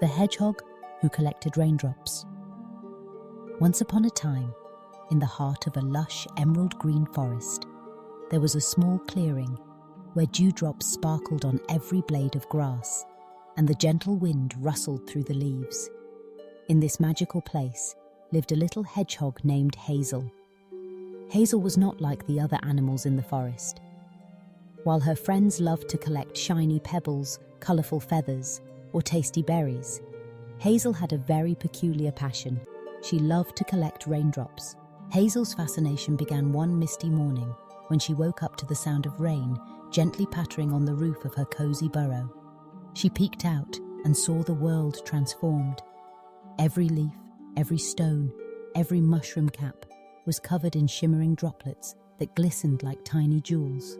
The Hedgehog Who Collected Raindrops. Once upon a time, in the heart of a lush emerald-green forest, there was a small clearing where dewdrops sparkled on every blade of grass, and the gentle wind rustled through the leaves. In this magical place lived a little hedgehog named Hazel. Hazel was not like the other animals in the forest. While her friends loved to collect shiny pebbles, colourful feathers, or tasty berries, Hazel had a very peculiar passion. She loved to collect raindrops. Hazel's fascination began one misty morning when she woke up to the sound of rain gently pattering on the roof of her cozy burrow. She peeked out and saw the world transformed. Every leaf, every stone, every mushroom cap was covered in shimmering droplets that glistened like tiny jewels.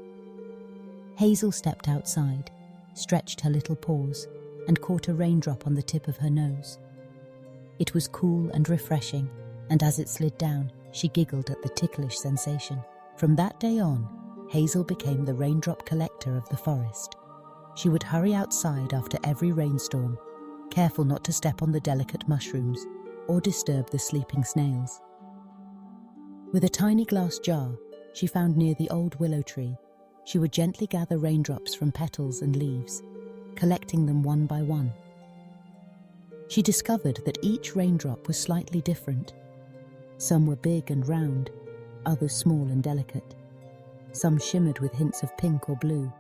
Hazel stepped outside, stretched her little paws, and caught a raindrop on the tip of her nose. It was cool and refreshing, and as it slid down, she giggled at the ticklish sensation. From that day on, Hazel became the raindrop collector of the forest. She would hurry outside after every rainstorm, careful not to step on the delicate mushrooms or disturb the sleeping snails. With a tiny glass jar she found near the old willow tree, she would gently gather raindrops from petals and leaves, collecting them one by one. She discovered that each raindrop was slightly different. Some were big and round, others small and delicate. Some shimmered with hints of pink or blue,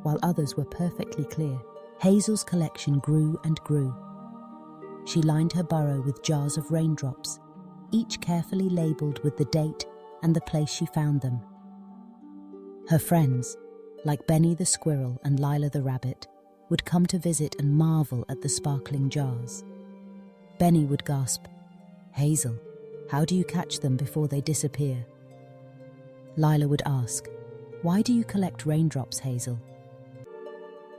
while others were perfectly clear. Hazel's collection grew and grew. She lined her burrow with jars of raindrops, each carefully labelled with the date and the place she found them. Her friends, like Benny the squirrel and Lila the rabbit, would come to visit and marvel at the sparkling jars. Benny would gasp, "Hazel, how do you catch them before they disappear?" Lila would ask, "Why do you collect raindrops, Hazel?"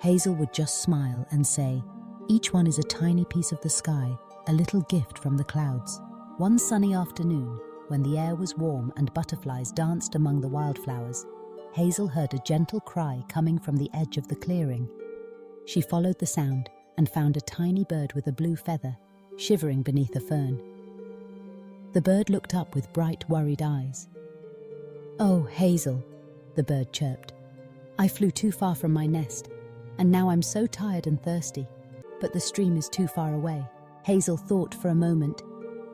Hazel would just smile and say, "Each one is a tiny piece of the sky, a little gift from the clouds." One sunny afternoon, when the air was warm and butterflies danced among the wildflowers, Hazel heard a gentle cry coming from the edge of the clearing. She followed the sound and found a tiny bird with a blue feather, shivering beneath a fern. The bird looked up with bright, worried eyes. "Oh, Hazel," the bird chirped. "I flew too far from my nest, and now I'm so tired and thirsty, but the stream is too far away." Hazel thought for a moment,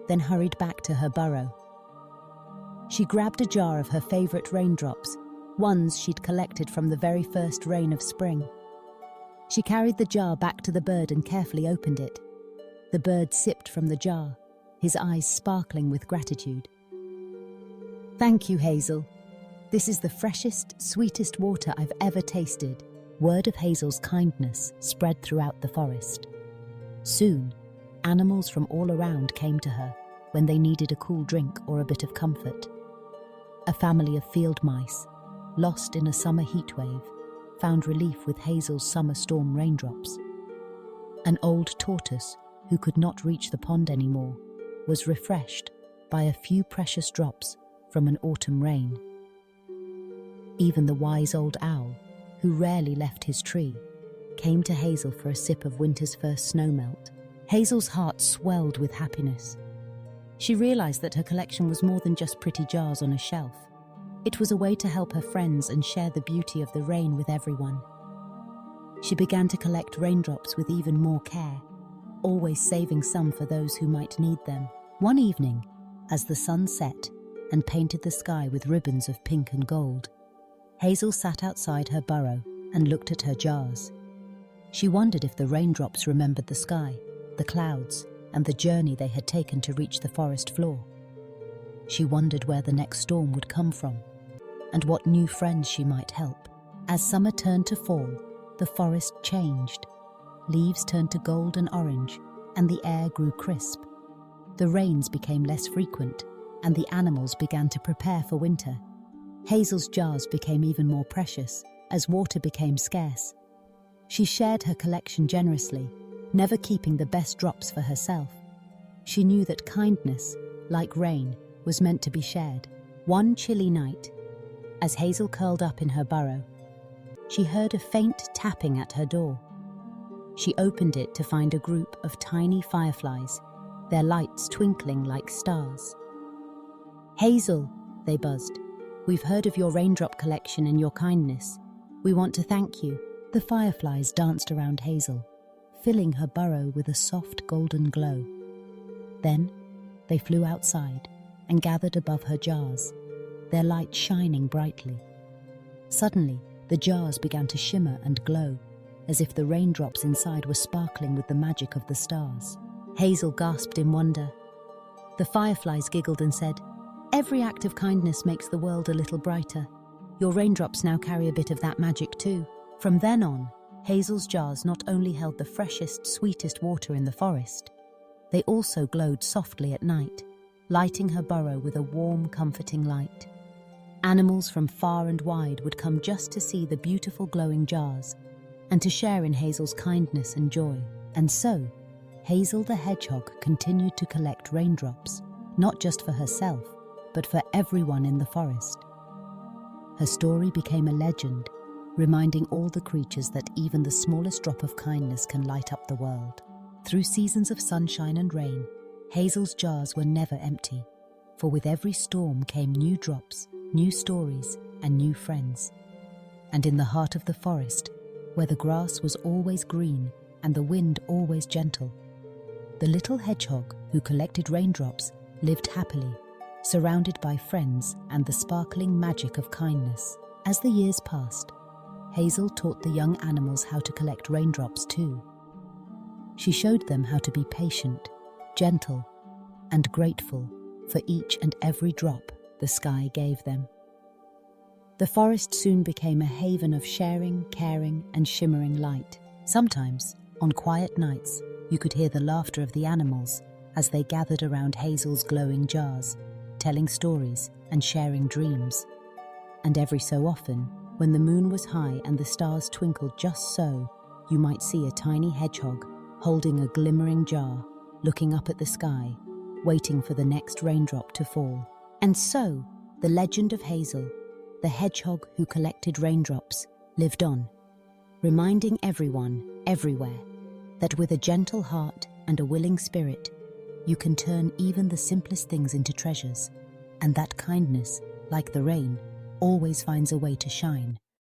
then hurried back to her burrow. She grabbed a jar of her favourite raindrops, ones she'd collected from the very first rain of spring. She carried the jar back to the bird and carefully opened it. The bird sipped from the jar, his eyes sparkling with gratitude. "Thank you, Hazel. This is the freshest, sweetest water I've ever tasted." Word of Hazel's kindness spread throughout the forest. Soon, animals from all around came to her when they needed a cool drink or a bit of comfort. A family of field mice, lost in a summer heatwave, found relief with Hazel's summer storm raindrops. An old tortoise, who could not reach the pond anymore, was refreshed by a few precious drops from an autumn rain. Even the wise old owl, who rarely left his tree, came to Hazel for a sip of winter's first snowmelt. Hazel's heart swelled with happiness. She realized that her collection was more than just pretty jars on a shelf. It was a way to help her friends and share the beauty of the rain with everyone. She began to collect raindrops with even more care, always saving some for those who might need them. One evening, as the sun set and painted the sky with ribbons of pink and gold, Hazel sat outside her burrow and looked at her jars. She wondered if the raindrops remembered the sky, the clouds, and the journey they had taken to reach the forest floor. She wondered where the next storm would come from, and what new friends she might help. As summer turned to fall, the forest changed. Leaves turned to gold and orange, and the air grew crisp. The rains became less frequent, and the animals began to prepare for winter. Hazel's jars became even more precious as water became scarce. She shared her collection generously, never keeping the best drops for herself. She knew that kindness, like rain, was meant to be shared. One chilly night, as Hazel curled up in her burrow, she heard a faint tapping at her door. She opened it to find a group of tiny fireflies, their lights twinkling like stars. "Hazel," they buzzed, "we've heard of your raindrop collection and your kindness. We want to thank you." The fireflies danced around Hazel, filling her burrow with a soft golden glow. Then they flew outside and gathered above her jars, their light shining brightly. Suddenly, the jars began to shimmer and glow, as if the raindrops inside were sparkling with the magic of the stars. Hazel gasped in wonder. The fireflies giggled and said, "Every act of kindness makes the world a little brighter. Your raindrops now carry a bit of that magic too." From then on, Hazel's jars not only held the freshest, sweetest water in the forest, they also glowed softly at night, lighting her burrow with a warm, comforting light. Animals from far and wide would come just to see the beautiful glowing jars and to share in Hazel's kindness and joy. And so, Hazel the hedgehog continued to collect raindrops, not just for herself, but for everyone in the forest. Her story became a legend, reminding all the creatures that even the smallest drop of kindness can light up the world. Through seasons of sunshine and rain, Hazel's jars were never empty, for with every storm came new drops, new stories, and new friends. And in the heart of the forest, where the grass was always green and the wind always gentle, the little hedgehog who collected raindrops lived happily, surrounded by friends and the sparkling magic of kindness. As the years passed, Hazel taught the young animals how to collect raindrops too. She showed them how to be patient, gentle, and grateful for each and every drop the sky gave them. The forest soon became a haven of sharing, caring, and shimmering light. Sometimes, on quiet nights, you could hear the laughter of the animals as they gathered around Hazel's glowing jars, telling stories and sharing dreams. And every so often, when the moon was high and the stars twinkled just so, you might see a tiny hedgehog holding a glimmering jar, looking up at the sky, waiting for the next raindrop to fall. And so, the legend of Hazel, the hedgehog who collected raindrops, lived on, reminding everyone, everywhere, that with a gentle heart and a willing spirit, you can turn even the simplest things into treasures, and that kindness, like the rain, always finds a way to shine.